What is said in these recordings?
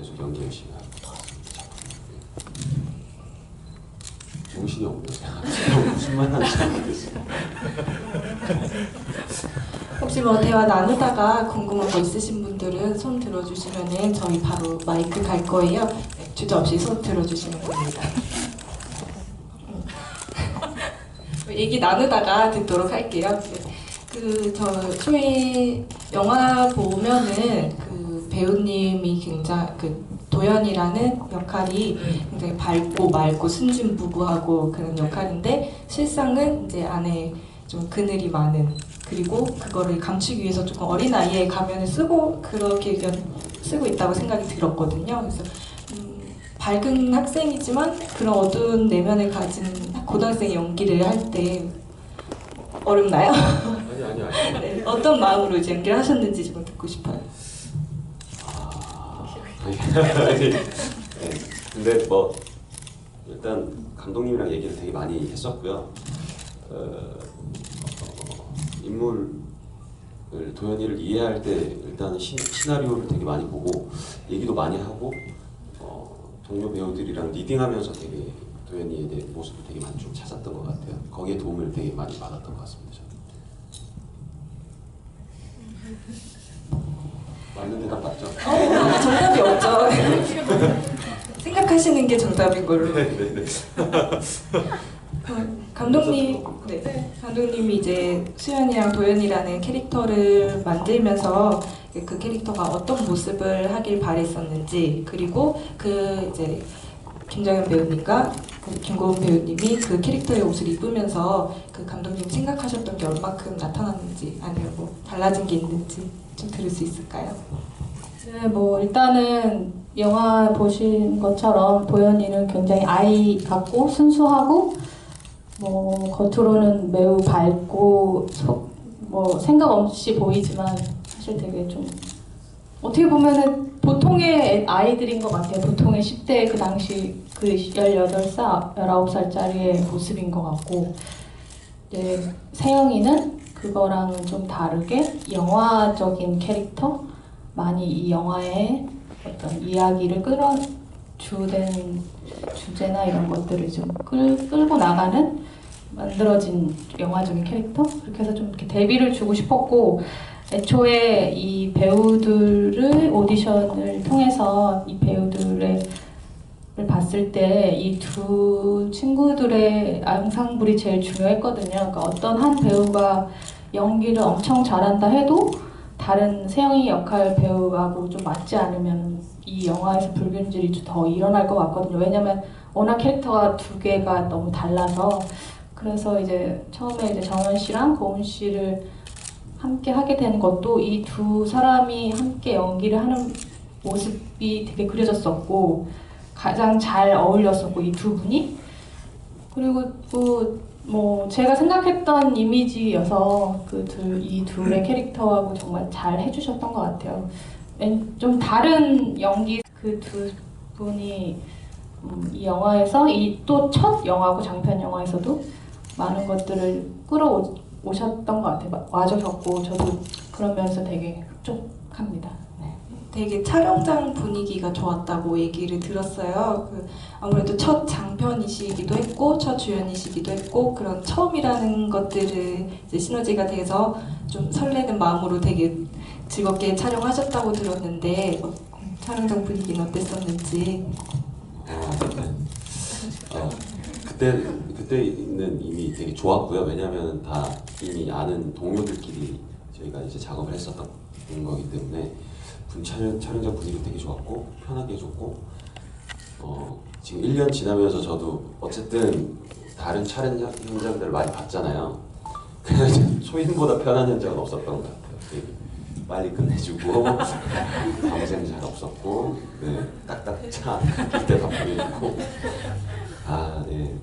계속 연기 열심히 하고 정신이 없네요. 무슨 말 하는지 모르겠어요. 혹시 뭐 대화 나누다가 궁금한 거 있으신 분들은 손 들어주시면은 저희 바로 마이크 갈 거예요. 네, 주저없이 손 들어주시면 됩니다. 얘기 나누다가 듣도록 할게요. 저 초에 영화 보면은 그 배우님이 굉장히 도연이라는 역할이 굉장히 밝고 맑고 순진무구하고 그런 역할인데 실상은 이제 안에 좀 그늘이 많은, 그리고 그거를 감추기 위해서 조금 어린 아이의 가면을 쓰고 그렇게 쓰고 있다고 생각이 들었거든요. 그래서 밝은 학생이지만 그런 어두운 내면을 가진 고등학생 연기를 할 때 어렵나요? 아니. 네, 어떤 마음으로 이제 연기를 하셨는지 좀 듣고 싶어요. 네. 근데 뭐 일단 감독님이랑 얘기를 되게 많이 했었고요. 인물을 도연이를 이해할 때 일단 시나리오를 되게 많이 보고 얘기도 많이 하고 동료 배우들이랑 리딩하면서 되게 도연이에 대한 모습을 되게 많이 좀 찾았던 것 같아요. 거기에 도움을 되게 많이 받았던 것 같습니다. 맞는 대답 맞죠? 정답이 없죠. 생각하시는 게 정답인 걸로. 네네네. 감독님이 이제 수연이랑 도연이라는 캐릭터를 만들면서 그 캐릭터가 어떤 모습을 하길 바랬었는지, 그리고 이제 김정현 배우님과 김고은 배우님이 그 캐릭터의 옷을 입으면서 그 감독님이 생각하셨던 게 얼마큼 나타났는지, 아니면 뭐 달라진 게 있는지 좀 들을 수 있을까요? 네, 뭐 일단은 영화 보신 것처럼 도연이는 굉장히 아이 같고 순수하고 뭐 겉으로는 매우 밝고 뭐 생각 없이 보이지만 사실 되게 좀 어떻게 보면은 보통의 아이들인 것 같아요. 보통의 10대 그 당시 그 18살, 19살짜리의 모습인 것 같고, 이제 세영이는 그거랑 좀 다르게 영화적인 캐릭터, 많이 이 영화의 어떤 이야기를 주된 주제나 이런 것들을 좀 끌고 나가는 만들어진 영화적인 캐릭터? 그렇게 해서 좀 이렇게 대비를 주고 싶었고, 애초에 이 배우들을 오디션을 통해서 이 배우들을 봤을 때 이 두 친구들의 앙상블이 제일 중요했거든요. 그러니까 어떤 한 배우가 연기를 엄청 잘한다 해도 다른 세영이 역할 배우하고 좀 맞지 않으면 이 영화에서 불균질이 더 일어날 것 같거든요. 왜냐면 워낙 캐릭터가 두 개가 너무 달라서. 그래서 이제 처음에 이제 정현 씨랑 고은 씨를 함께 하게 된 것도 이 두 사람이 함께 연기를 하는 모습이 되게 그려졌었고 가장 잘 어울렸었고, 이 두 분이. 그리고 또 뭐 제가 생각했던 이미지여서 이 둘의 캐릭터하고 정말 잘 해주셨던 것 같아요. 좀 다른 연기, 그 두 분이 이 영화에서 이 또 첫 영화고 장편 영화에서도 많은 것들을 끌어오셨던 것 같아요. 와주셨고 저도 그런 면에서 되게 흡족합니다. 네. 되게 촬영장 분위기가 좋았다고 얘기를 들었어요. 아무래도 첫 장편이시기도 했고 첫 주연이시기도 했고 그런 처음이라는 것들을 이제 시너지가 돼서 좀 설레는 마음으로 되게 즐겁게 촬영하셨다고 들었는데 촬영장 분위기는 어땠었는지. 그때는 이미 되게 좋았고요. 왜냐하면 다 이미 아는 동료들끼리 저희가 이제 작업을 했었던 거기 때문에 촬영장 분위기 되게 좋았고 편하게 해줬고, 지금 1년 지나면서 저도 어쨌든 다른 촬영 현장들을 많이 봤잖아요. 그냥 초인보다 편한 현장은 없었던 것 같아요. 되게 빨리 끝내주고 밤샘 잘 없었고, 네, 딱딱 차 그때 다 보여주고, 네,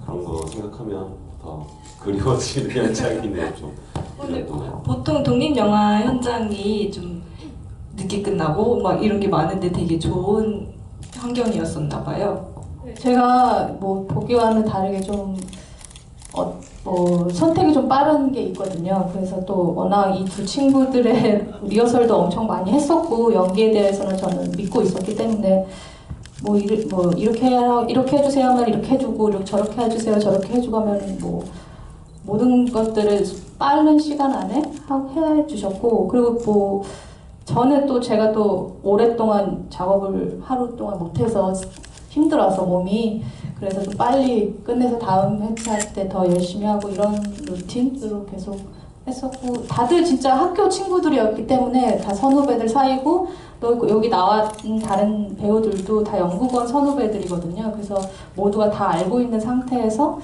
그런 거 생각하면 더 그리워지는 현장이네요. 좀 보통 독립영화 현장이 좀 늦게 끝나고 막 이런 게 많은데 되게 좋은 환경이었었나 봐요. 제가 뭐 보기와는 다르게 좀 선택이 좀 빠른 게 있거든요. 그래서 또 워낙 이 두 친구들의 리허설도 엄청 많이 했었고 연기에 대해서는 저는 믿고 있었기 때문에 이렇게 해주세요 하면 이렇게 해주고 이렇게 저렇게 해주세요 저렇게 해주고 하면 모든 것들을 빠른 시간 안에 해주셨고 그리고 저는 또 제가 또 오랫동안 작업을 하루 동안 못해서 힘들어서 몸이 그래서 좀 빨리 끝내서 다음 회차 때 더 열심히 하고 이런 루틴으로 계속 했었고 다들 진짜 학교 친구들이었기 때문에 다 선후배들 사이고 또 여기 나온 다른 배우들도 다 연극원 선후배들이거든요. 그래서 모두가 다 알고 있는 상태에서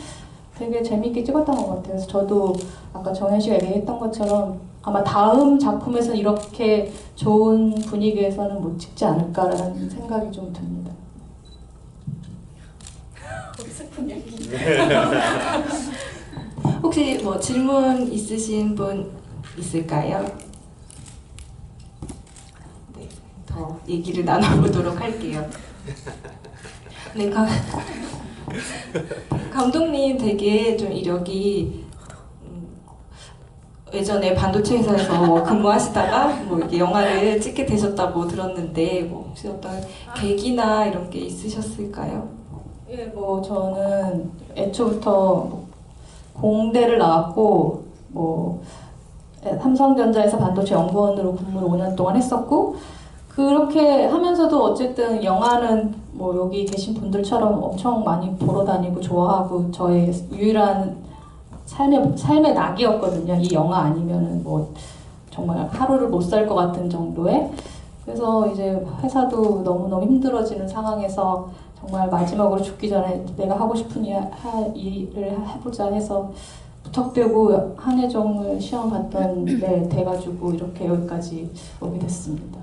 되게 재밌게 찍었던 것 같아요. 그래서 저도 아까 정현 씨가 얘기했던 것처럼 아마 다음 작품에서는 이렇게 좋은 분위기에서는 못 찍지 않을까라는 생각이 좀 듭니다. 슬픈 얘기. 혹시 질문 있으신 분 있을까요? 네, 더 얘기를 나눠보도록 할게요. 네, 감독님 되게 좀 이력이 예전에 반도체 회사에서 근무하시다가 이렇게 영화를 찍게 되셨다고 들었는데 혹시 어떤 계기나 이런 게 있으셨을까요? 예, 저는 애초부터 공대를 나왔고 삼성전자에서 반도체 연구원으로 근무를 5년 동안 했었고 그렇게 하면서도 어쨌든 영화는 여기 계신 분들처럼 엄청 많이 보러 다니고 좋아하고 저의 유일한 삶의 낙이었거든요. 이 영화 아니면은 정말 하루를 못 살 것 같은 정도의 그래서 이제 회사도 너무너무 힘들어지는 상황에서 정말 마지막으로 죽기 전에 내가 하고 싶은 일을 해보자 해서 부탁되고 한예종을 시험 봤던 데 돼가지고 이렇게 여기까지 오게 됐습니다.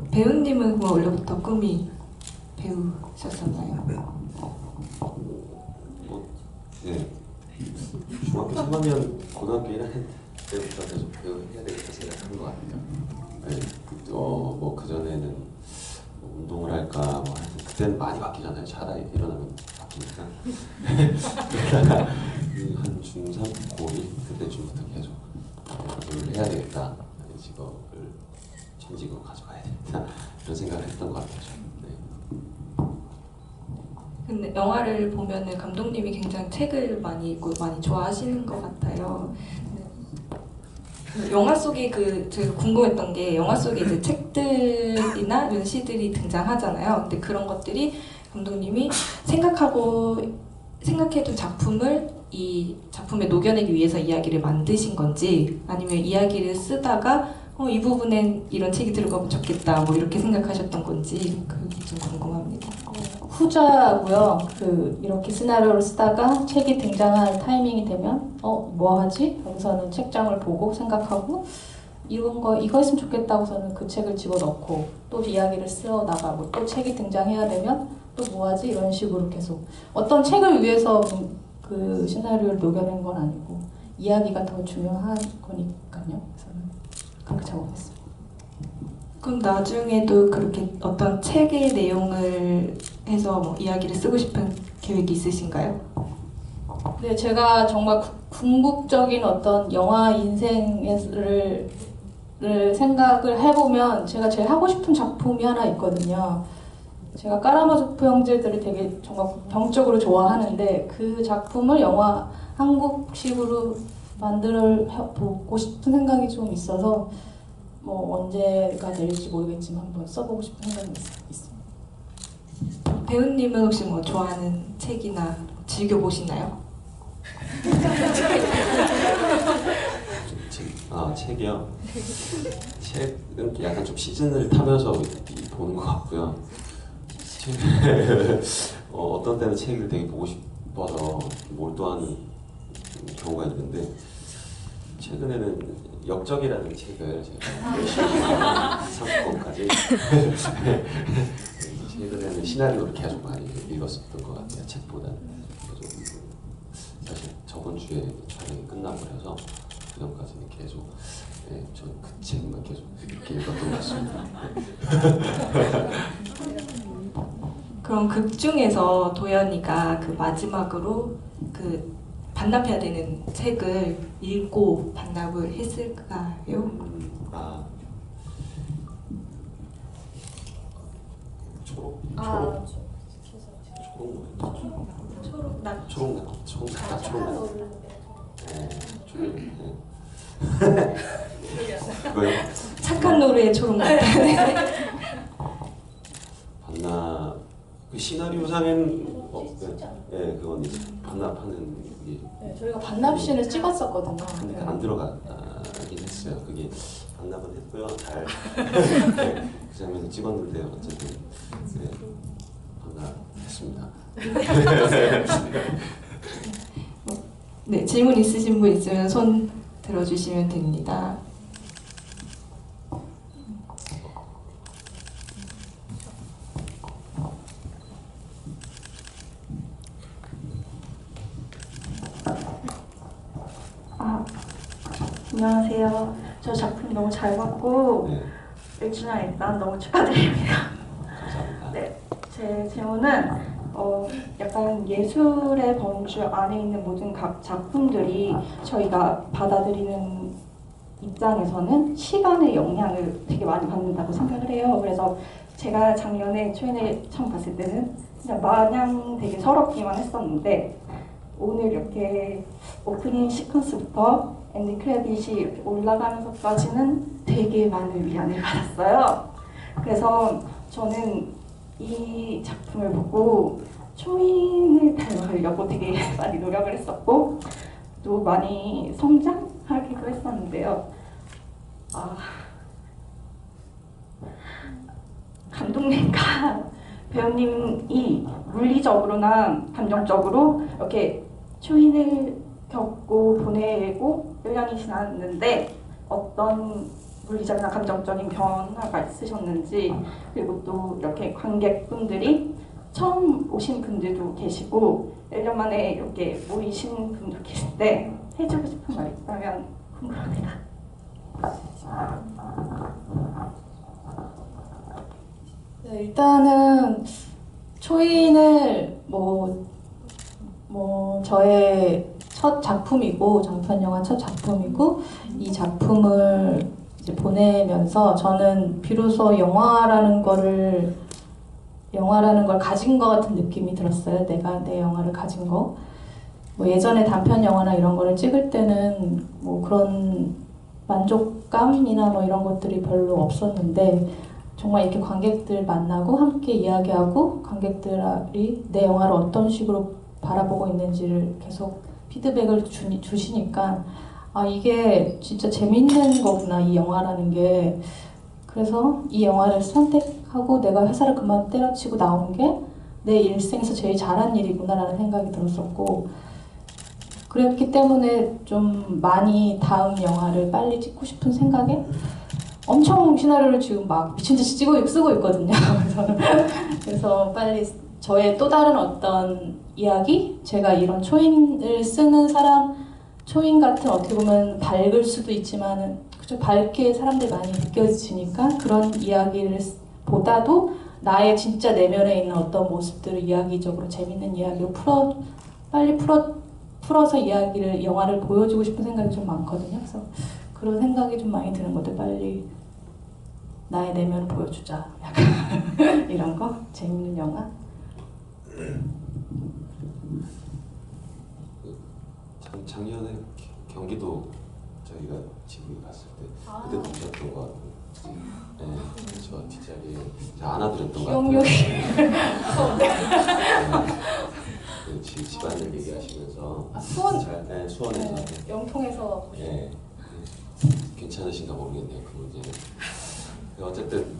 배우님은 원래부터 꿈이 배우셨었나요? 네. 중학교 3학년, 고등학교 1학년 때부터 계속 배우해야 되겠다 생각한 것 같아요. 네. 그전에는 운동을 할까 그때는 많이 바뀌잖아요. 자다 일어나면 바뀌니까. 그러다가 한 중3, 고1 그때쯤부터 계속 배우를 해야 되겠다. 직업을 전직으로 가져가야 되겠다. 이런 생각을 했던 것 같아요. 네. 근데 영화를 보면은 감독님이 굉장히 책을 많이 읽고 많이 좋아하시는 것 같아요. 영화 속에 제가 궁금했던 게 영화 속에 이제 책들이나 이런 시들이 등장하잖아요. 근데 그런 것들이 감독님이 생각해둔 작품을 이 작품에 녹여내기 위해서 이야기를 만드신 건지 아니면 이야기를 쓰다가 이 부분엔 이런 책이 들어가면 좋겠다 이렇게 생각하셨던 건지 그게 좀 궁금합니다. 후자고요. 이렇게 시나리오를 쓰다가 책이 등장할 타이밍이 되면 뭐 하지? 여기서는 책장을 보고 생각하고 이거 있으면 좋겠다고서는 그 책을 집어넣고 또 이야기를 쓰어 나가고 또 책이 등장해야 되면 또 뭐 하지? 이런 식으로 계속 어떤 책을 위해서 그 시나리오를 녹여낸 건 아니고 이야기가 더 중요한 거니까요. 그래서 그렇게 작업했습니다. 그럼 나중에도 그렇게 어떤 책의 내용을 해서 이야기를 쓰고 싶은 계획이 있으신가요? 네, 제가 정말 궁극적인 어떤 영화 인생을 생각을 해보면 제가 제일 하고 싶은 작품이 하나 있거든요. 제가 까라마조프 형제들을 되게 정말 병적으로 좋아하는데 그 작품을 영화 한국식으로 만들어 보고 싶은 생각이 좀 있어서 언제가 될지 모르겠지만 한번 써보고 싶은 생각이 있습니다. 배우님은 혹시 좋아하는 책이나 즐겨보시나요? 책이요? 책은 약간 좀 시즌을 타면서 보는 것 같고요. 어떤 때는 책을 되게 보고 싶어서 몰두하는 경우가 있는데 최근에는 역적이라는 책을 제가 열심히 30권까지 최근에는 시나리오를 계속 많이 읽었었던 것 같아요. 책보다는. 사실 저번 주에 촬영이 끝나버려서 그 전까지는 계속 저는 그 책만 계속 이렇게 읽었던 것 같습니다. 그럼 극 중에서 도연이가 마지막으로 반납해야 되는 책을 읽고 반납을 했을까요? 아 초록 아, 초록 나 초록 네, 초록 네. 그거요? 착한 노래의 초록나무. 반납 그 시나리오상엔 네, 그건 이제 반납하는 그게 네, 저희가 반납신을 찍었었거든요. 근데 네. 안 들어가긴 했어요. 그게 반납은 했고요. 잘 네, 그 장면을 찍었는데 어쨌든 네, 반납했습니다. 네, 질문 있으신 분 있으면 손 들어주시면 됩니다. 안녕하세요. 저 작품 너무 잘 봤고 네, 1주년 일단 너무 축하드립니다. 감사합니다. 네, 제 질문은 약간 예술의 범주 안에 있는 모든 각 작품들이 저희가 받아들이는 입장에서는 시간의 영향을 되게 많이 받는다고 생각을 해요. 그래서 제가 작년에 초연을 처음 봤을 때는 그냥 마냥 되게 서럽기만 했었는데 오늘 이렇게 오프닝 시퀀스부터 엔드 크레딧이 이렇게 올라가면서까지는 되게 많은 위안을 받았어요. 그래서 저는 이 작품을 보고 초인을 닮으려고 되게 많이 노력을 했었고 또 많이 성장하기도 했었는데요. 감독님과 배우님이 물리적으로나 감정적으로 이렇게 초인을 겪고 보내고 1년이 지났는데 어떤 물리적이나 감정적인 변화가 있으셨는지, 그리고 또 이렇게 관객분들이 처음 오신 분들도 계시고 1년 만에 이렇게 모이신 분도 계실 때 해주고 싶은 말 있다면 궁금합니다. 네, 일단은 초인을 저의 첫 작품이고 장편 영화 첫 작품이고 이 작품을 이제 보내면서 저는 비로소 영화라는 걸 가진 것 같은 느낌이 들었어요. 내가 내 영화를 가진 거. 뭐 예전에 단편 영화나 이런 거를 찍을 때는 뭐 그런 만족감이나 뭐 이런 것들이 별로 없었는데 정말 이렇게 관객들 만나고 함께 이야기하고 관객들이 내 영화를 어떤 식으로 바라보고 있는지를 계속 피드백을 주시니까 아 이게 진짜 재밌는 거구나 이 영화라는 게. 그래서 이 영화를 선택하고 내가 회사를 그만 때려치고 나온 게 내 일생에서 제일 잘한 일이구나라는 생각이 들었었고, 그랬기 때문에 좀 많이 다음 영화를 빨리 찍고 싶은 생각에 엄청 시나리오를 지금 막 미친듯이 쓰고 있거든요. 그래서 빨리 저의 또 다른 어떤 이야기, 제가 이런 초인을 쓰는 사람, 초인 같은 어떻게 보면 밝을 수도 있지만은 그저 밝게 사람들이 많이 느껴지니까 그런 이야기를 보다도 나의 진짜 내면에 있는 어떤 모습들을 이야기적으로 재밌는 이야기로 빨리 풀어서 이야기를 영화를 보여주고 싶은 생각이 좀 많거든요. 그래서 그런 생각이 좀 많이 드는 것들, 빨리 나의 내면을 보여주자. 약간 이런 거 재밌는 영화. 작년에 경기도 저희가 지금 갔을 때 그때 보셨던 것 같고, 네, 저 뒷자리에 안아드렸던 것 같아요. 기억력이 네, 집안일 얘기하시면서 수원 수원에서 영통에서 네, 괜찮으신가 모르겠네요 그 문제는. 어쨌든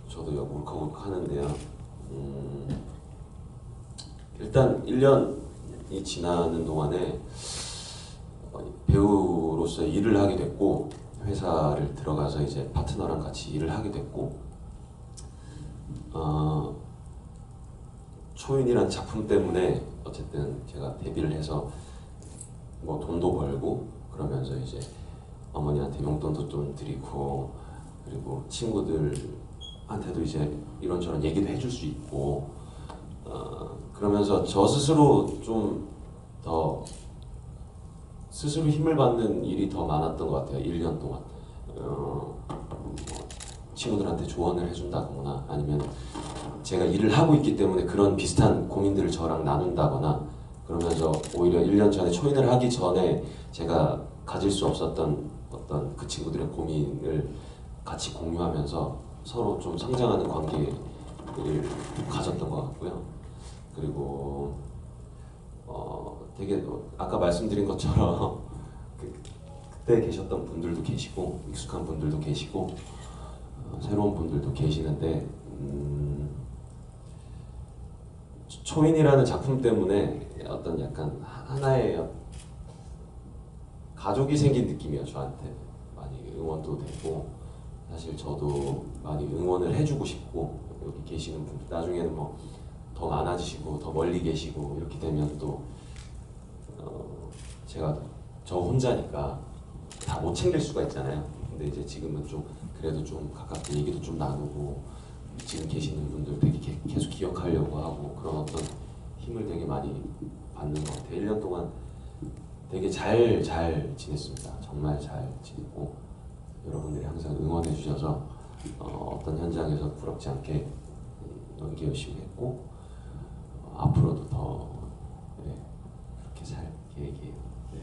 저도 울컥울컥 하는데요. 일단 1년이 지나는 동안에 배우로서 일을 하게 됐고, 회사를 들어가서 이제 파트너랑 같이 일을 하게 됐고, 초인이란 작품 때문에 어쨌든 제가 데뷔를 해서 뭐 돈도 벌고 그러면서 이제 어머니한테 용돈도 좀 드리고, 그리고 친구들한테도 이제 이런저런 얘기도 해줄 수 있고, 그러면서 저 스스로 좀 더 스스로 힘을 받는 일이 더 많았던 것 같아요. 1년 동안 친구들한테 조언을 해준다거나 아니면 제가 일을 하고 있기 때문에 그런 비슷한 고민들을 저랑 나눈다거나 그러면서 오히려 1년 전에 초인을 하기 전에 제가 가질 수 없었던 어떤 그 친구들의 고민을 같이 공유하면서 서로 좀 성장하는 관계를 가졌던 것 같고요. 그리고 되게 아까 말씀드린 것처럼 그때 계셨던 분들도 계시고 익숙한 분들도 계시고 새로운 분들도 계시는데 초인이라는 작품 때문에 어떤 약간 하나의 가족이 생긴 느낌이에요. 저한테 많이 응원도 되고 사실 저도 많이 응원을 해주고 싶고 여기 계시는 분들 나중에는 뭐 더 많아지시고 더 멀리 계시고 이렇게 되면 또 제가 저 혼자니까 다 못 챙길 수가 있잖아요. 근데 이제 지금은 좀 그래도 좀 가깝게 얘기도 좀 나누고 지금 계시는 분들 되게 계속 기억하려고 하고 그런 어떤 힘을 되게 많이 받는 것 같아요. 1년 동안 되게 잘 지냈습니다. 정말 잘 지냈고 여러분들이 항상 응원해 주셔서 어떤 현장에서 부럽지 않게 연기 열심히 했고 앞으로도 더 그렇게 살 계획이에요. 네.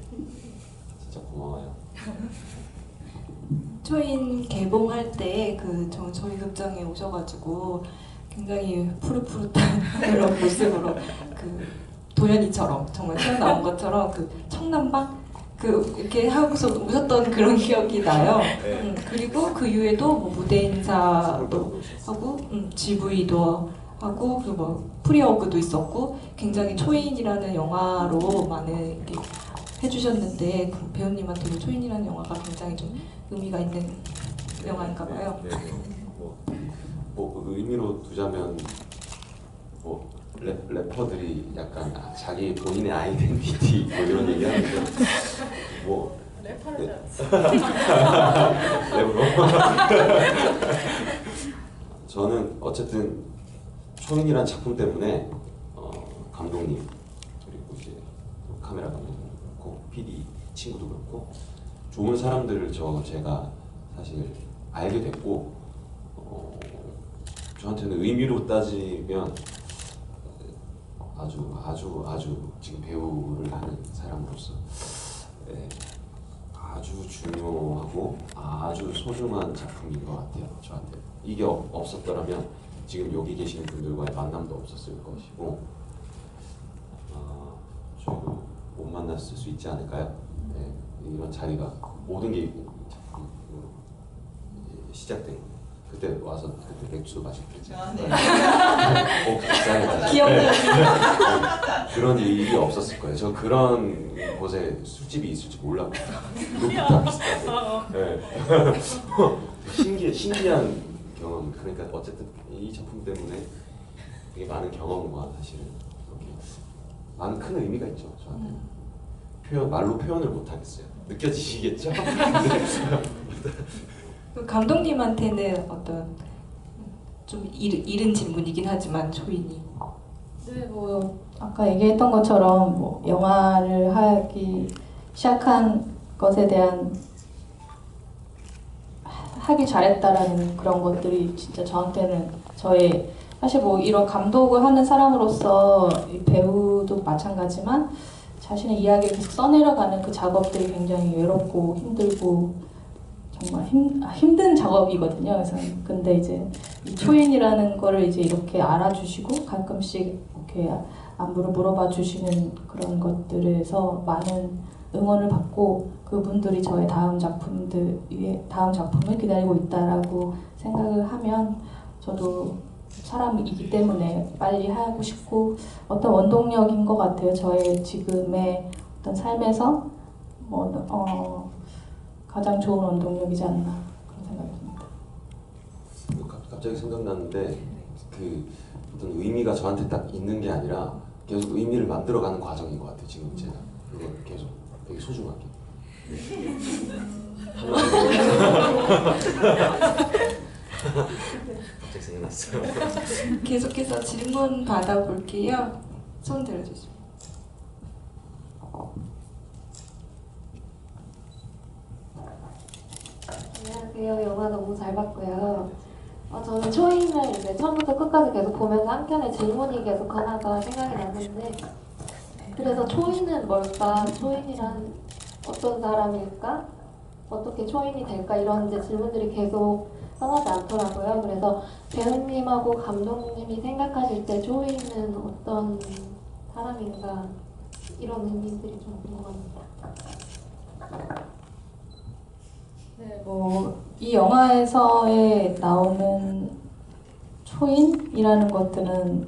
진짜 고마워요. 초인 개봉할 때 저희 극장에 오셔가지고 굉장히 푸릇푸릇한 그런 모습으로 그 도연이처럼 정말 튀어나온 것처럼 그 청남방 이렇게 하고서 웃었던 그런 기억이 나요. 그리고 그 이후에도 뭐 무대 인사도 하고 GV도 하고 그리고 뭐 프리어그도 있었고 굉장히 초인이라는 영화로 많은 이렇게 해주셨는데 그 배우님한테도 초인이라는 영화가 굉장히 좀 의미가 있는 영화인가 봐요. 네. 뭐 의미로 두자면 뭐 래퍼들이 약간 자기 본인의 아이덴티티 뭐 이런 얘기하는데 뭐 래퍼를 랩으로 저는 어쨌든 초인이란 작품 때문에 감독님 그리고 이제 카메라 감독님 그렇고 PD 친구도 그렇고 좋은 사람들을 제가 사실 알게 됐고 저한테는 의미로 따지면 아주 지금 배우를 하는 사람으로서 아주 중요하고 아주 소중한 작품인 것 같아요. 저한테 이게 없었더라면 지금 여기 계시는 분들과의 만남도 없었을 것이고 저희도 못 만났을 수 있지 않을까요? 네, 이런 자리가 모든 게 작품으로 시작된 그때 와서 그때 맥주 마셨겠지. 기억나요. 그런 일이 없었을 거예요. 저 그런 곳에 술집이 있을지 몰랐고 루프탑 비슷하게. 네. 신기한 경험. 그러니까 어쨌든 이 작품 때문에 되게 많은 경험과 사실은 이렇게 많은 큰 의미가 있죠. 저한테 말로 표현을 못 하겠어요. 느껴지시겠죠? 감독님한테는 어떤 좀 이른 질문이긴 하지만 초인이 네, 뭐 아까 얘기했던 것처럼 뭐 영화를 하기 시작한 것에 대한 하기 잘했다라는 그런 것들이 진짜 저한테는 저의 사실 뭐 이런 감독을 하는 사람으로서 이 배우도 마찬가지지만 자신의 이야기를 계속 써내려가는 그 작업들이 굉장히 외롭고 힘들고 정말 힘든 작업이거든요. 그래서 근데 이제 이 초인이라는 거를 이제 이렇게 알아주시고 가끔씩 이렇게 안부를 물어봐 주시는 그런 것들에서 많은 응원을 받고 그분들이 저의 다음 작품을 기다리고 있다라고 생각을 하면 저도 사람이기 때문에 빨리 하고 싶고 어떤 원동력인 것 같아요. 저의 지금의 어떤 삶에서 가장 좋은 원동력이지 않나 그런 생각이 듭니다. 갑자기 생각났는데 그 어떤 의미가 저한테 딱 있는 게 아니라 계속 의미를 만들어가는 과정인 것 같아요. 지금 제가 그걸 계속 되게 소중하게. 갑자기 생각났어요. 계속해서 질문 받아볼게요. 손 들어주시면. 안녕하세요. 영화 너무 잘 봤고요. 저는 초인을 이제 처음부터 끝까지 계속 보면서 한켠에 질문이 계속 하나가 생각이 났는데, 그래서 초인은 뭘까? 초인이란 어떤 사람일까? 어떻게 초인이 될까? 이런 이제 질문들이 계속 떠나지 않더라고요. 그래서 배우님하고 감독님이 생각하실 때 초인은 어떤 사람인가? 이런 의미들이 좀 궁금합니다. 네, 이 영화에서의 나오는 초인이라는 것들은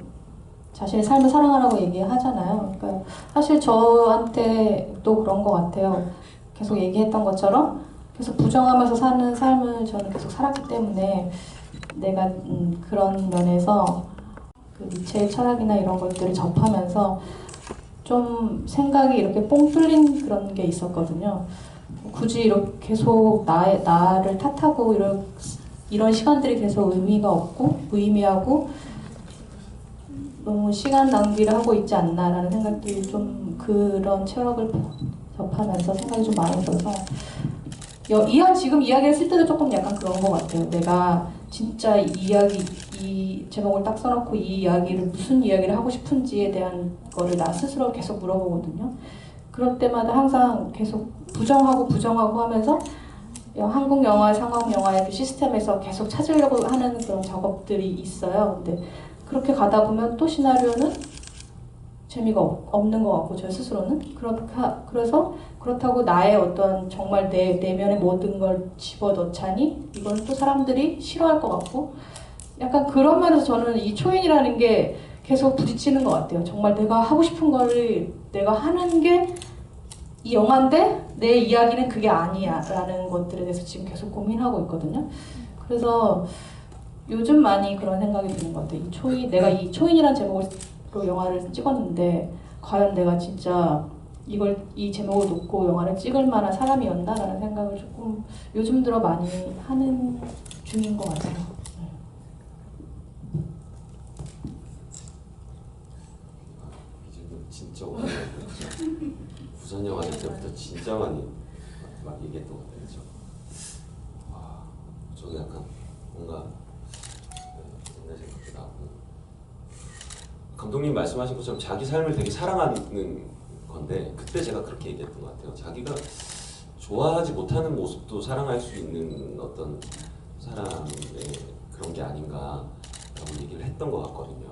자신의 삶을 사랑하라고 얘기하잖아요. 그러니까 사실 저한테도 그런 것 같아요. 계속 얘기했던 것처럼 계속 부정하면서 사는 삶을 저는 계속 살았기 때문에 내가 그런 면에서 그 니체의 철학이나 이런 것들을 접하면서 좀 생각이 이렇게 뽕 뚫린 그런 게 있었거든요. 굳이 이렇게 계속 나를 탓하고 이런 시간들이 계속 의미가 없고 무의미하고 너무 시간 낭비를 하고 있지 않나라는 생각들이 좀 그런 철학을 접하면서 생각이 좀 많이 들어서 지금 이야기를 쓸 때도 조금 약간 그런 것 같아요. 내가 진짜 이 제목을 딱 써놓고 이 이야기를 무슨 이야기를 하고 싶은지에 대한 거를 나 스스로 계속 물어보거든요. 그럴 때마다 항상 계속 부정하고 하면서 한국 영화, 상업 영화의 그 시스템에서 계속 찾으려고 하는 그런 작업들이 있어요. 근데 그렇게 가다 보면 또 시나리오는 재미가 없는 것 같고 저 스스로는 그래서 그렇다고 나의 어떤 정말 내 내면의 모든 걸 집어넣자니 이건 또 사람들이 싫어할 것 같고 약간 그런 면에서 저는 이 초인이라는 게 계속 부딪히는 것 같아요. 정말 내가 하고 싶은 거를 내가 하는 게 이 영화인데 내 이야기는 그게 아니야 라는 것들에 대해서 지금 계속 고민하고 있거든요. 그래서 요즘 많이 그런 생각이 드는 것 같아요. 내가 이 초인이라는 제목으로 영화를 찍었는데 과연 내가 진짜 이 제목을 놓고 영화를 찍을 만한 사람이었나라는 생각을 조금 요즘 들어 많이 하는 중인 것 같아요. 이 질문 진짜 오래됐죠. 부산 영화 될 때부터 진짜 많이 막 얘기했던 것 같아요. 그렇죠? 저도 약간 뭔가 옛날 생각도 나고 감독님 말씀하신 것처럼 자기 삶을 되게 사랑하는 건데 그때 제가 그렇게 얘기했던 것 같아요. 자기가 좋아하지 못하는 모습도 사랑할 수 있는 어떤 사람의 그런 게 아닌가라고 얘기를 했던 것 같거든요.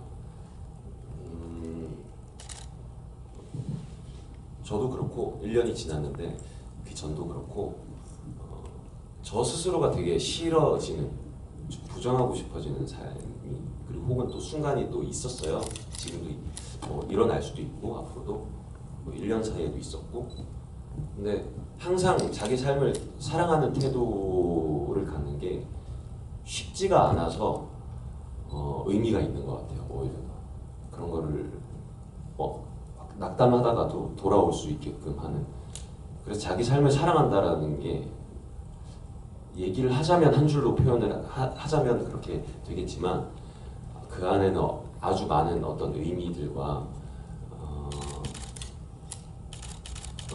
저도 그렇고 1년이 지났는데 그 전도 그렇고 저 스스로가 되게 싫어지는 부정하고 싶어지는 삶이 그리고 혹은 또 순간이 또 있었어요. 지금도 일어날 수도 있고 앞으로도 1년 사이에도 있었고 근데 항상 자기 삶을 사랑하는 태도를 갖는 게 쉽지가 않아서 의미가 있는 것 같아요. 오히려 그런 거를 낙담하다가도 돌아올 수 있게끔 하는 그래서 자기 삶을 사랑한다라는 게 얘기를 하자면 한 줄로 표현을 하자면 그렇게 되겠지만 그 안에는 아주 많은 어떤 의미들과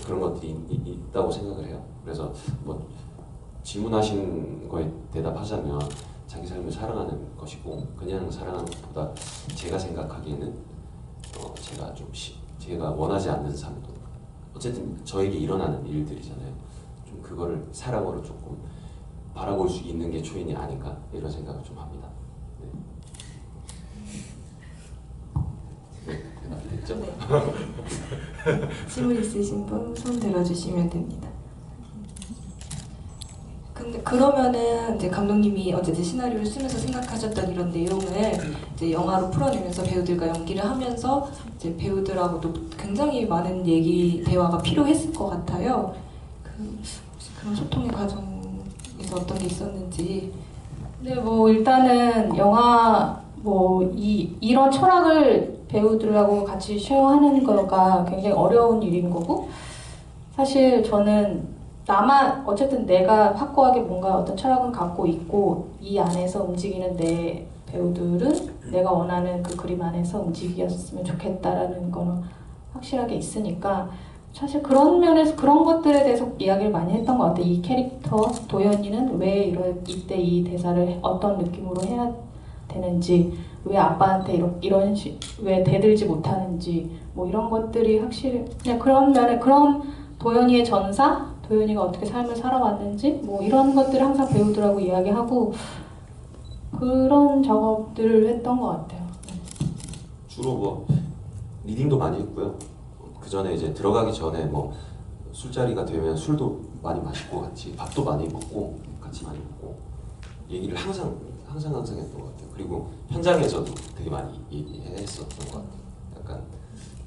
그런 것들이 있다고 생각을 해요. 그래서 질문하신 거에 대답하자면 자기 삶을 사랑하는 것이고 그냥 사랑하는 것보다 제가 생각하기에는 제가 원하지 않는 삶도 어쨌든 저에게 일어나는 일들이잖아요. 좀 그거를 사랑으로 조금 바라볼 수 있는 게 초인이 아닌가 이런 생각을 좀 합니다. 네, 됐죠? 네. 질문 있으신 분 손 들어주시면 됩니다. 근데 그러면은 이제 감독님이 어쨌든 시나리오를 쓰면서 생각하셨던 이런 내용을 이제 영화로 풀어내면서 배우들과 연기를 하면서 이제 배우들하고도 굉장히 많은 대화가 필요했을 것 같아요. 혹시 그런 소통의 과정에서 어떤 게 있었는지. 근데 일단은 영화 이런 철학을 배우들하고 같이 쉐어하는 거가 굉장히 어려운 일인 거고 사실 저는 어쨌든 내가 확고하게 뭔가 어떤 철학은 갖고 있고 이 안에서 움직이는 내 배우들은 내가 원하는 그 그림 안에서 움직였으면 좋겠다라는 거는 확실하게 있으니까 사실 그런 면에서 그런 것들에 대해서 이야기를 많이 했던 것 같아요. 이 캐릭터 도연이는 왜 이때 이 대사를 어떤 느낌으로 해야 되는지, 왜 아빠한테 왜 대들지 못하는지, 뭐 이런 것들이 확실히 그냥 그런 면에 그런 도연이의 전사, 도연이가 어떻게 삶을 살아왔는지 뭐 이런 것들을 항상 배우들하고 이야기하고 그런 작업들을 했던 것 같아요. 주로 뭐 리딩도 많이 했고요. 그 전에 이제 들어가기 전에 뭐 술자리가 되면 술도 많이 마시고 같이 밥도 많이 먹고 같이 많이 먹고 얘기를 항상 했던 것 같아요. 그리고 현장에서도 되게 많이 얘기했었던 것 같아요. 약간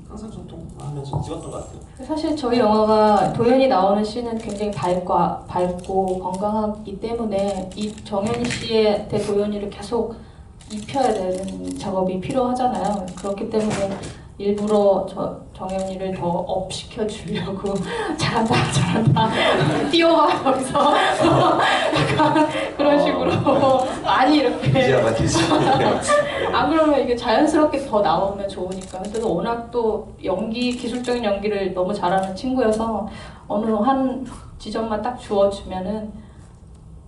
항상 소통하면서 찍었던 것 같아요. 사실 저희 영화가 도연이 나오는 씬은 굉장히 밝고 건강하기 때문에 이 정현희 씨의 도연이를 계속 입혀야 되는 작업이 필요하잖아요. 그렇기 때문에 일부러 정현이를 더 업 시켜주려고 잘한다 뛰어와 거기서 약간 그런 식으로 많이 이렇게 이제야 되지. 안 그러면 이게 자연스럽게 더 나오면 좋으니까. 근데 워낙 또 기술적인 연기를 너무 잘하는 친구여서 어느 한 지점만 딱 주어주면은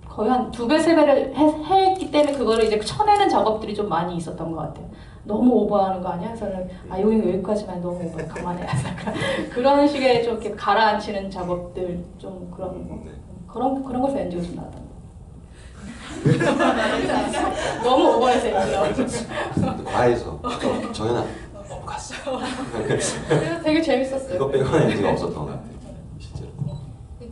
거의 한 2배, 3배를 했기 때문에 그거를 이제 쳐내는 작업들이 좀 많이 있었던 것 같아요. 너무 오버하는 거 아니야? 저는 여기까지만 너무 오버해. 그만해. 약간 그런 식의 좀 이렇게 가라앉히는 작업들 좀 그런 것에서 NG가 좀 나왔던 너무 오버해서 NG가 과에서 정연아 갔어. 되게 재밌었어요. 이거 빼고는 NG가 없었던 것 같아요. 실제로.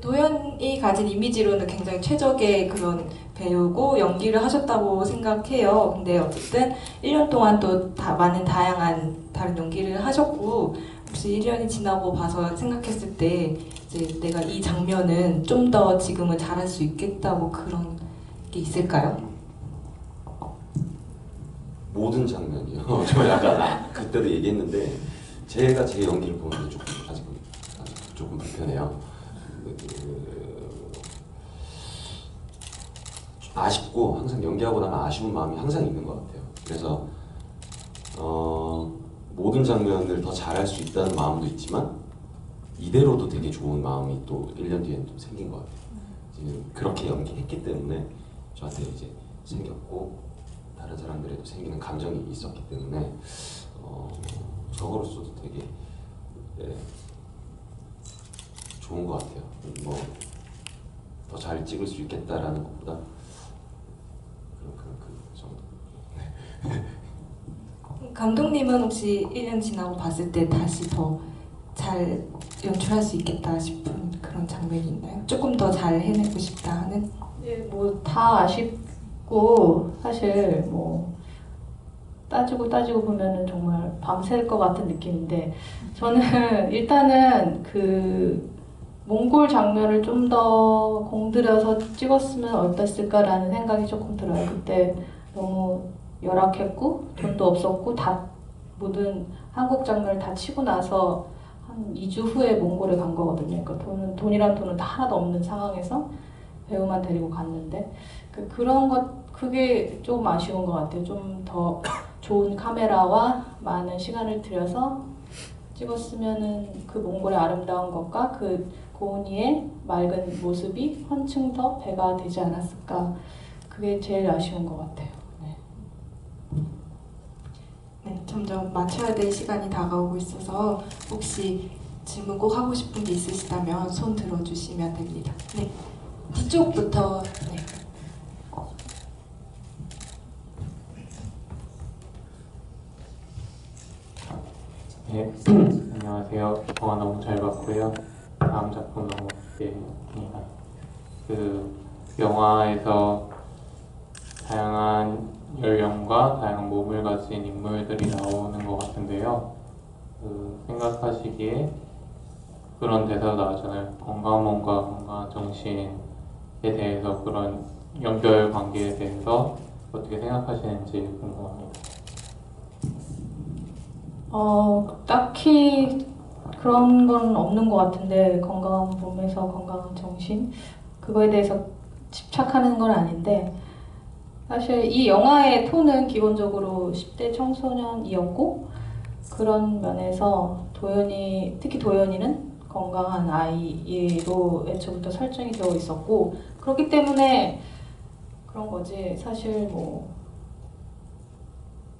도연이 가진 이미지로는 굉장히 최적의 그런 배우고 연기를 하셨다고 생각해요. 근데 어쨌든 1년 동안 또 많은 다양한 다른 연기를 하셨고 혹시 1년이 지나고 봐서 생각했을 때 이제 내가 이 장면은 좀 더 지금은 잘할 수 있겠다고 그런 게 있을까요? 모든 장면이요. 저 약간 그때도 얘기했는데 제가 제 연기를 보는데 아직 조금 불편해요. 아쉽고 항상 연기하고 나면 아쉬운 마음이 항상 있는 것 같아요. 그래서 모든 장면을 더 잘할 수 있다는 마음도 있지만 이대로도 되게 좋은 마음이 또 1년 뒤에는 좀 생긴 것 같아요. 지금 그렇게 연기했기 때문에 저한테 이제 생겼고 다른 사람들에도 생기는 감정이 있었기 때문에 저거로서도 되게 좋은 것 같아요. 뭐 더 잘 찍을 수 있겠다라는 것보다 그 정도. 감독님은 혹시 1년 지나고 봤을 때 다시 더 잘 연출할 수 있겠다 싶은 그런 장면이 있나요? 조금 더 잘 해내고 싶다 하는? 뭐 다 아쉽고 사실 뭐 따지고 보면은 정말 밤샐 것 같은 느낌인데 저는 일단은 그 몽골 장면을 좀 더 공들여서 찍었으면 어땠을까라는 생각이 조금 들어요. 그때 너무 열악했고 돈도 없었고 다 모든 한국 장면을 다 치고 나서 한 2주 후에 몽골에 간 거거든요. 그러니까 돈이란 돈은 다 하나도 없는 상황에서 배우만 데리고 갔는데 그게 좀 아쉬운 것 같아요. 좀 더 좋은 카메라와 많은 시간을 들여서 찍었으면은 그 몽골의 아름다운 것과 그 고은이의 맑은 모습이 한층 더 배가 되지 않았을까. 그게 제일 아쉬운 것 같아요. 네, 점점 맞춰야 될 시간이 다가오고 있어서 혹시 질문 꼭 하고 싶은 게 있으시다면 손 들어주시면 됩니다. 네, 뒤쪽부터. 네. 네, 안녕하세요. 영화 너무 잘 봤고요. 다음 작품 너무 기대됩니다. 그 영화에서 다양한 연령과 다양한 몸을 가진 인물들이 나오는 것 같은데요. 생각하시기에 그런 대사도 나왔잖아요. 건강한 몸과 건강한 정신에 대해서 그런 연결 관계에 대해서 어떻게 생각하시는지 궁금합니다. 딱히 그런 건 없는 것 같은데 건강한 몸에서 건강한 정신 그거에 대해서 집착하는 건 아닌데 사실 이 영화의 톤은 기본적으로 10대 청소년이었고 그런 면에서 도연이, 특히 도연이는 건강한 아이로 애초부터 설정이 되어 있었고 그렇기 때문에 그런 거지. 사실 뭐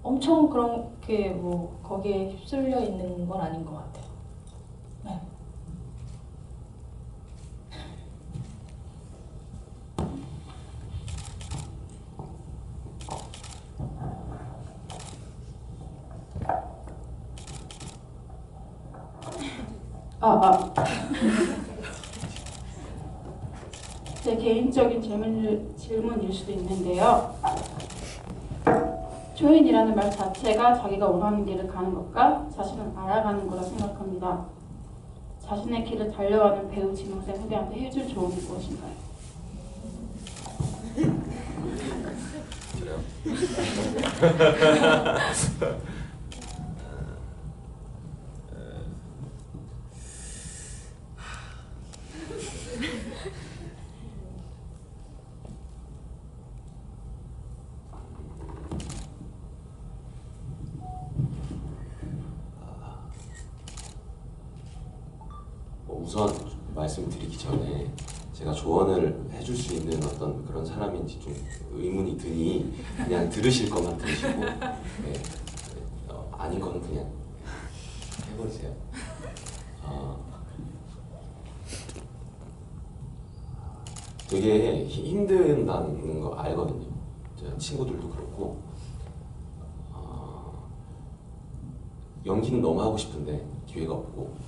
엄청 그렇게 뭐 거기에 휩쓸려 있는 건 아닌 것 같아요. 네. 제 개인적인 질문일 수도 있는데요. 초인이라는 말 자체가 자기가 원하는 길을 가는 것과 자신을 알아가는 거라 생각합니다. 자신의 길을 달려가는 배우 진웅쌤 후배한테 해줄 조언이 무엇인가요? 우선 말씀드리기 전에 제가 조언을 해줄 수 있는 어떤 그런 사람인지 좀 의문이 드니 그냥 들으실 것만 들으시고 네, 아닌 거는 그냥 해버리세요. 되게 힘든다는 거 알거든요. 제 친구들도 그렇고 연기는 너무 하고 싶은데 기회가 없고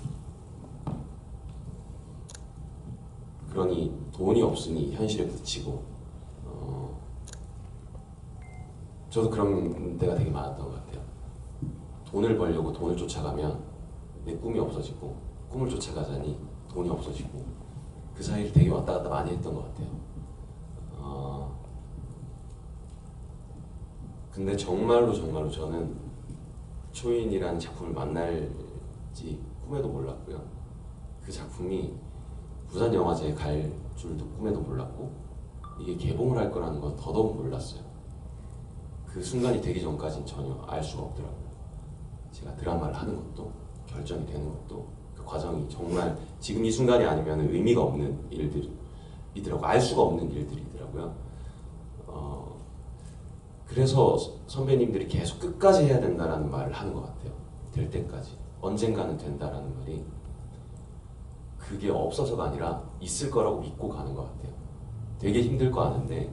그러니 돈이 없으니 현실에 부딪히고 저도 그런 때가 되게 많았던 것 같아요. 돈을 벌려고 돈을 쫓아가면 내 꿈이 없어지고 꿈을 쫓아가자니 돈이 없어지고 그 사이를 되게 왔다 갔다 많이 했던 것 같아요. 근데 정말로 저는 초인이라는 작품을 만날지 꿈에도 몰랐고요. 그 작품이 부산영화제에 갈 줄도 꿈에도 몰랐고 이게 개봉을 할 거라는 건 더더욱 몰랐어요. 그 순간이 되기 전까지는 전혀 알 수가 없더라고요. 제가 드라마를 하는 것도 결정이 되는 것도 그 과정이 정말 지금 이 순간이 아니면 의미가 없는 일들이더라고요. 알 수가 없는 일들이더라고요. 그래서 선배님들이 계속 끝까지 해야 된다라는 말을 하는 것 같아요. 될 때까지. 언젠가는 된다라는 말이 그게 없어서가 아니라 있을 거라고 믿고 가는 것 같아요. 되게 힘들 거 아는데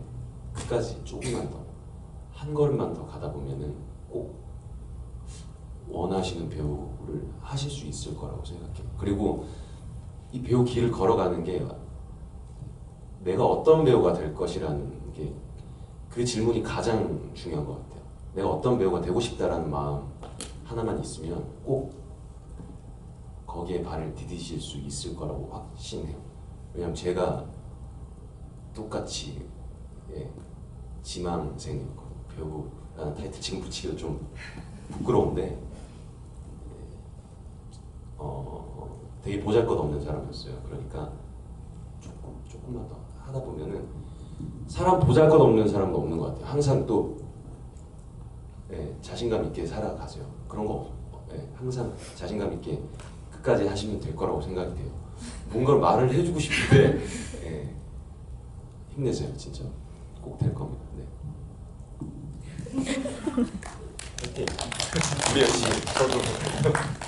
끝까지 조금만 더, 한 걸음만 더 가다 보면은 꼭 원하시는 배우를 하실 수 있을 거라고 생각해요. 그리고 이 배우 길을 걸어가는 게 내가 어떤 배우가 될 것이라는 게 그 질문이 가장 중요한 것 같아요. 내가 어떤 배우가 되고 싶다라는 마음 하나만 있으면 꼭 거기에 발을 디디실 수 있을 거라고 확신해요. 왜냐면 제가 똑같이 지망생이었거든요. 배우라는 타이틀 지금 붙이기도 좀 부끄러운데 되게 보잘것없는 사람이었어요. 그러니까 조금만 더 하다 보면은 사람 보잘것없는 사람은 없는 것 같아요. 항상 또 자신감 있게 살아가세요. 그런 거 항상 자신감 있게 끝까지 하시면 될 거라고 생각이 돼요. 뭔가를 말을 해주고 싶은데 힘내세요. 진짜 꼭 될 겁니다. 네. 파이팅. 우리 역시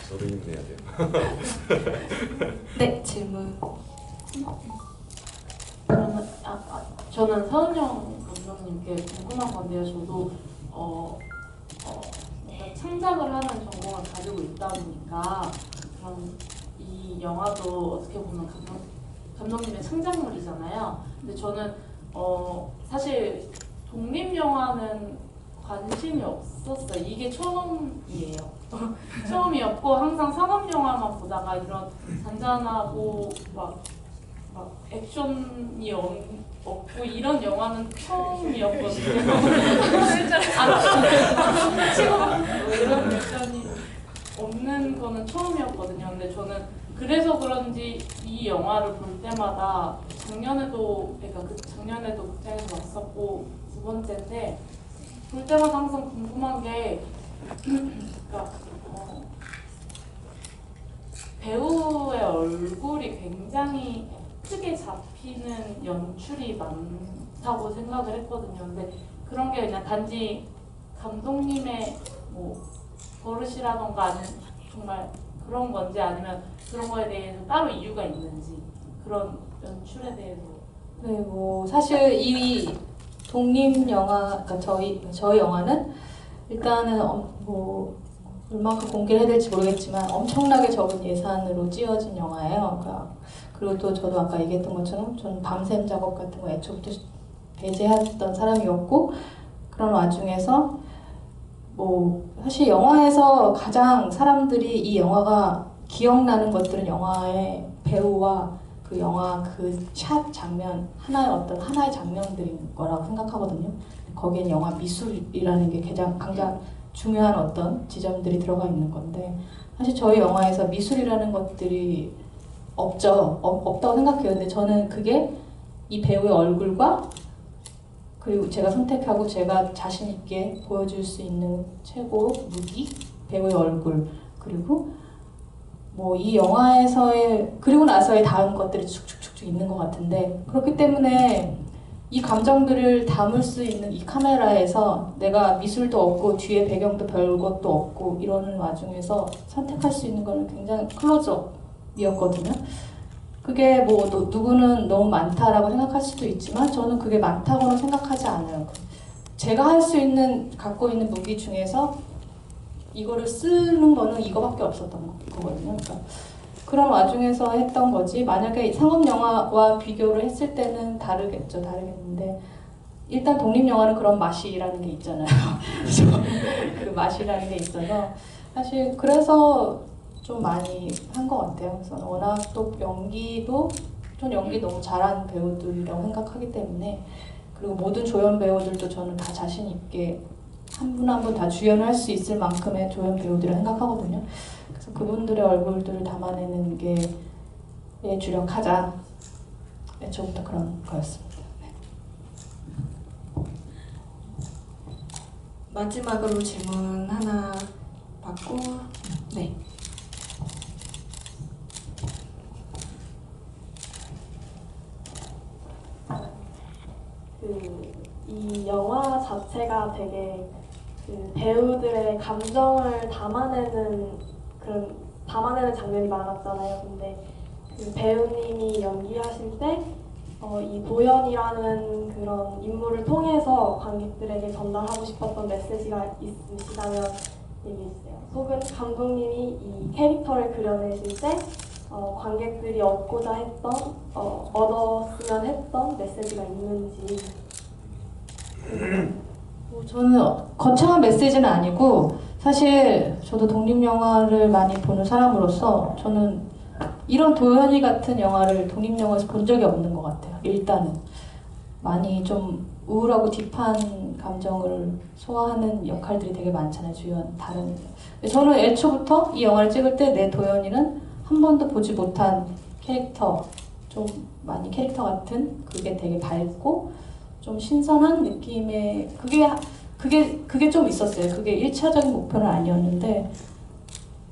저도 힘내야 돼요. 네, 질문. 그러면 저는 서은영 감독님께 궁금한 건데요. 저도 뭔가 창작을 하는 전공을 가지고 있다 보니까 그럼 이 영화도 어떻게 보면 감독님의 창작물이잖아요. 근데 저는 사실 독립 영화는 관심이 없었어요. 이게 처음이에요. 처음이었고 항상 상업 영화만 보다가 이런 잔잔하고 막 액션이 없고 이런 영화는 처음이었거든요. 치고 이런 액션이 없는 거는 처음이었거든요. 근데 저는 그래서 그런지 이 영화를 볼 때마다 작년에도 작년에도 극장에서 봤었고 두 번째인데 볼 때마다 항상 궁금한 게 그러니까 배우의 얼굴이 굉장히 크게 잡히는 연출이 많다고 생각을 했거든요. 근데 그런 게 그냥 단지 감독님의 뭐 버릇이라던가 아니면 정말 그런 건지 아니면 그런 거에 대해서 따로 이유가 있는지 그런 연출에 대해서. 네, 뭐 사실 이 독립 영화, 그러니까 저희 영화는 일단은 뭐 얼마큼 공개를 해야 될지 모르겠지만 엄청나게 적은 예산으로 찌어진 영화예요. 그러니까 그리고 또 저도 아까 얘기했던 것처럼 저는 밤샘 작업 같은 거 애초부터 배제했던 사람이었고 그런 와중에서 뭐 사실 영화에서 가장 사람들이 이 영화가 기억나는 것들은 영화의 배우와 그 영화 그 샷 장면 하나의 장면들인 거라고 생각하거든요. 거기엔 영화 미술이라는 게 가장 중요한 어떤 지점들이 들어가 있는 건데 사실 저희 영화에서 미술이라는 것들이 없다고 생각해요. 근데 저는 그게 이 배우의 얼굴과 그리고 제가 선택하고 제가 자신 있게 보여줄 수 있는 최고 무기, 배우의 얼굴, 그리고 뭐 이 영화에서의 그리고 나서의 다음 것들이 축축축축 있는 것 같은데 그렇기 때문에 이 감정들을 담을 수 있는 이 카메라에서 내가 미술도 없고 뒤에 배경도 별것도 없고 이러는 와중에서 선택할 수 있는 거는 굉장히 클로즈업이었거든요. 그게 뭐 누구는 너무 많다라고 생각할 수도 있지만 저는 그게 많다고는 생각하지 않아요. 제가 갖고 있는 무기 중에서 이거를 쓰는 거는 이거밖에 없었던 거거든요. 그러니까 그런 와중에서 했던 거지. 만약에 상업 영화와 비교를 했을 때는 다르겠는데 일단 독립 영화는 그런 맛이라는 게 있잖아요. 그래서 그 맛이라는 게 있어서 사실 그래서 좀 많이 한 것 같아요. 그래서 워낙 또 전 연기 너무 잘하는 배우들이라고 생각하기 때문에 그리고 모든 조연 배우들도 저는 다 자신 있게 한 분 한 분 다 주연할 수 있을 만큼의 조연 배우들을 생각하거든요. 그래서 그분들의 얼굴들을 담아내는 게 주력하자. 애초부터 그런 거였습니다. 마지막으로 질문 하나 받고 네. 이 영화 자체가 되게 배우들의 감정을 담아내는 장면이 많았잖아요. 근데 배우님이 연기하실 때 이 도연이라는 그런 인물을 통해서 관객들에게 전달하고 싶었던 메시지가 있으시다면 얘기해주세요. 혹은 감독님이 이 캐릭터를 그려내실 때 관객들이 얻고자 했던, 얻었으면 했던 메시지가 있는지. 저는 거창한 메시지는 아니고 사실 저도 독립영화를 많이 보는 사람으로서 저는 이런 도연이 같은 영화를 독립영화에서 본 적이 없는 것 같아요. 일단은 많이 좀 우울하고 딥한 감정을 소화하는 역할들이 되게 많잖아요. 다른 저는 애초부터 이 영화를 찍을 때 내 도연이는 한 번도 보지 못한 캐릭터, 좀 많이 캐릭터 같은 그게 되게 밝고 좀 신선한 느낌의 그게 좀 있었어요. 그게 1차적인 목표는 아니었는데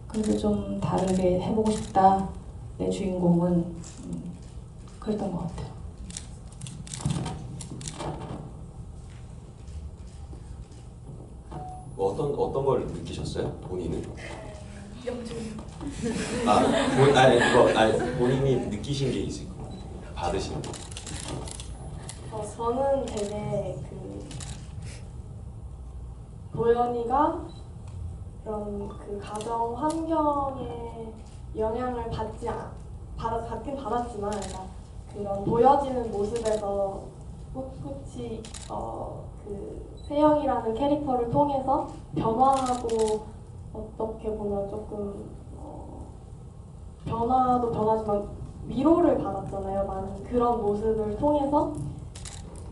그래도 좀 다르게 해보고 싶다. 내 주인공은 그랬던 것 같아요. 어떤 걸 느끼셨어요? 본인은? 본인이 느끼신 게 있을 것 같아요. 받으신 거. 저는 되게 도연이가 그런 가정 환경에 영향을 받긴 받았지만 그런 보여지는 모습에서 꿋꿋이 세영이라는 캐릭터를 통해서 변화하고 어떻게 보면 조금 변화도 변하지만 위로를 받았잖아요. 많은 그런 모습을 통해서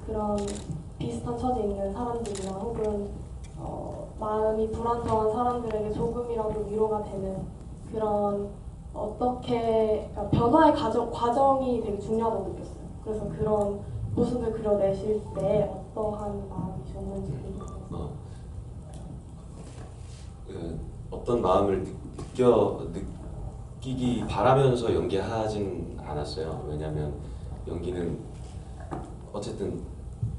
그런 비슷한 처지에 있는 사람들이나 혹은 마음이 불안정한 사람들에게 조금이라도 위로가 되는 그런 어떻게 그러니까 변화의 과정이 되게 중요하다고 느꼈어요. 그래서 그런 모습을 그려내실 때 어떠한 마음이셨는지 궁금해요. 어떤 마음을 느끼기 바라면서 연기하진 않았어요. 왜냐하면 연기는 어쨌든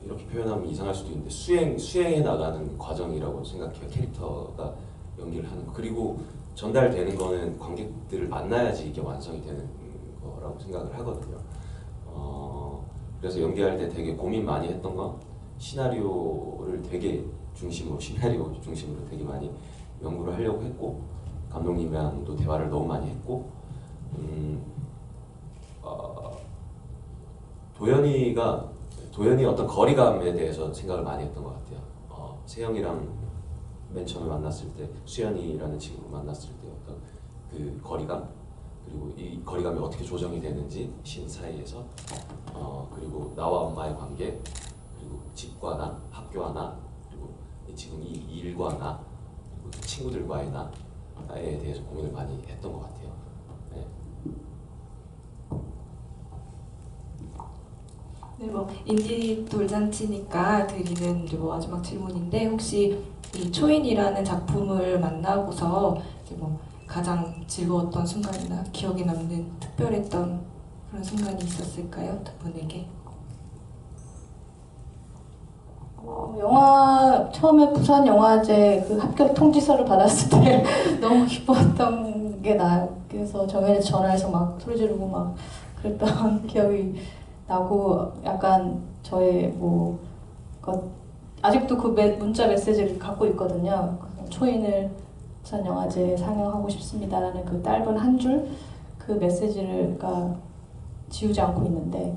이렇게 표현하면 이상할 수도 있는데 수행해 나가는 과정이라고 생각해요. 캐릭터가 연기를 하는 거. 그리고 전달되는 거는 관객들을 만나야지 이게 완성이 되는 거라고 생각을 하거든요. 그래서 연기할 때 되게 고민 많이 했던 건 시나리오 중심으로 되게 많이 연구를 하려고 했고, 감독님이랑도 대화를 너무 많이 했고, 도연이 어떤 거리감에 대해서 생각을 많이 했던 것 같아요. 세영이랑 맨 처음에 만났을 때, 수연이라는 친구를 만났을 때 어떤 그 거리감, 그리고 이 거리감이 어떻게 조정이 되는지 신 사이에서, 그리고 나와 엄마의 관계, 그리고 집과 나, 학교와 나, 그리고 지금 이 일과 나, 그리고 친구들과의 나에 대해서 고민을 많이 했던 것 같아요. 네. 네, 뭐 인디 돌잔치니까 드리는 이제 뭐 마지막 질문인데, 혹시 이 초인이라는 작품을 만나고서 이제 뭐 가장 즐거웠던 순간이나 기억에 남는 특별했던 그런 순간이 있었을까요, 두 분에게? 영화 처음에 부산 영화제 그 합격 통지서를 받았을 때 너무 기뻤던 게 그래서 정연이 전화해서 막 소리 지르고 막 그랬던 기억이 나고, 약간 저의 아직도 그 문자 메시지를 갖고 있거든요. 초인을 부산 영화제에 상영하고 싶습니다라는 그 짧은 한 줄 그 메시지가 지우지 않고 있는데,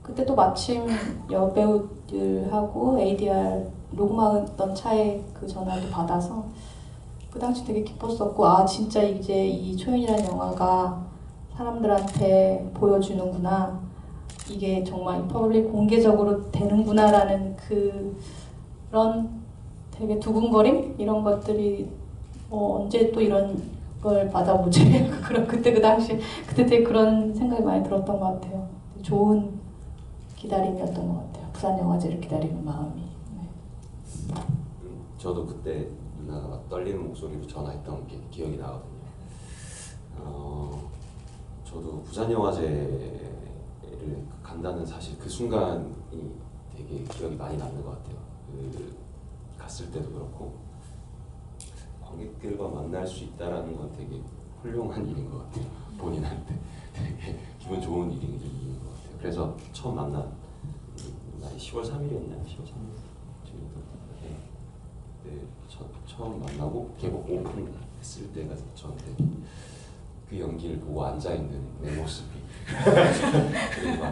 그때 또 마침 여배우들하고 ADR 녹음하던 차에 그 전화를 받아서 그 당시 되게 기뻤었고, 진짜 이제 이 초연이라는 영화가 사람들한테 보여주는구나, 이게 정말 퍼블릭 공개적으로 되는구나라는 그런 되게 두근거림? 이런 것들이 언제 또 이런 걸 받아보지? 그때 되게 그런 생각이 많이 들었던 것 같아요. 좋은 기다림이었던 것 같아요. 부산 영화제를 기다리는 마음이. 네. 저도 그때 누나가 막 떨리는 목소리로 전화했던 게 기억이 나거든요. 저도 부산 영화제를 간다는 사실 그 순간이 되게 기억이 많이 남는 것 같아요. 갔을 때도 그렇고, 관객들과 만날 수 있다라는 건 되게 훌륭한 일인 것 같아요. 본인한테 되게 기분 좋은 일인 것 같아요. 그래서 처음 만난 날이 10월 3일이었나요? 10월 3일쯤이었던 네, 처음 만나고 개봉 오픈했을 때가 저한테 그 연기를 보고 앉아 있는 내 모습이 그리고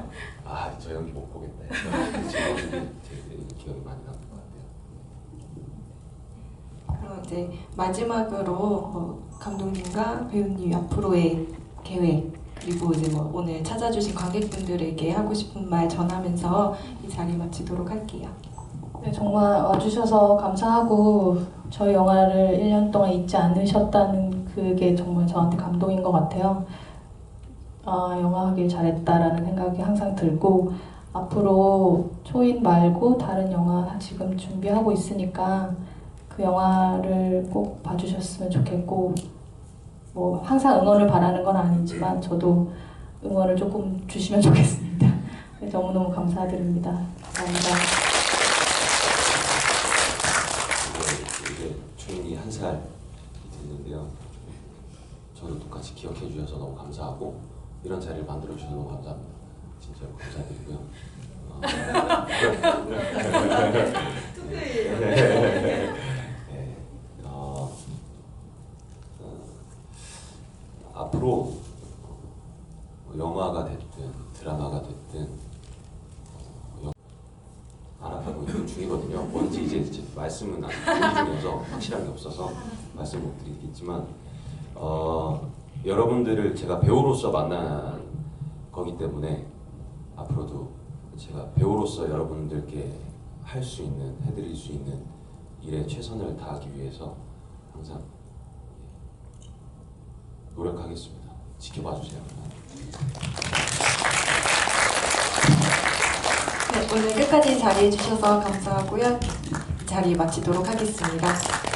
저 연기 못 보겠다 해서 제 모습이 되게 기억이 많이 남는 것 같아요. 그럼 이제 마지막으로 감독님과 배우님 앞으로의 계획, 그리고 이제 뭐 오늘 찾아주신 관객분들에게 하고 싶은 말 전하면서 이 자리 마치도록 할게요. 네, 정말 와주셔서 감사하고, 저희 영화를 1년 동안 잊지 않으셨다는 그게 정말 저한테 감동인 것 같아요. 영화 하길 잘했다라는 생각이 항상 들고, 앞으로 초인 말고 다른 영화 지금 준비하고 있으니까 그 영화를 꼭 봐주셨으면 좋겠고, 뭐 항상 응원을 바라는 건 아니지만 저도 응원을 조금 주시면 좋겠습니다. 네, 너무너무 감사드립니다. 감사합니다. 이제 초인이 1살이 됐는데요. 저도 똑같이 기억해 주셔서 너무 감사하고, 이런 자리를 만들어 주셔서 너무 감사합니다. 진짜로 감사드리고요. 앞으로 영화가 됐든 드라마가 됐든 알아가고 있는 중이거든요. 뭔지 이제 말씀은 아직 준비 중이어서 확실한 게 없어서 말씀 못 드리겠지만, 여러분들을 제가 배우로서 만난 거기 때문에 앞으로도 제가 배우로서 여러분들께 해드릴 수 있는 일에 최선을 다하기 위해서 항상 노력하겠습니다. 지켜봐 주세요. 네, 오늘 끝까지 자리해 주셔서 감사하고요. 이 자리 마치도록 하겠습니다.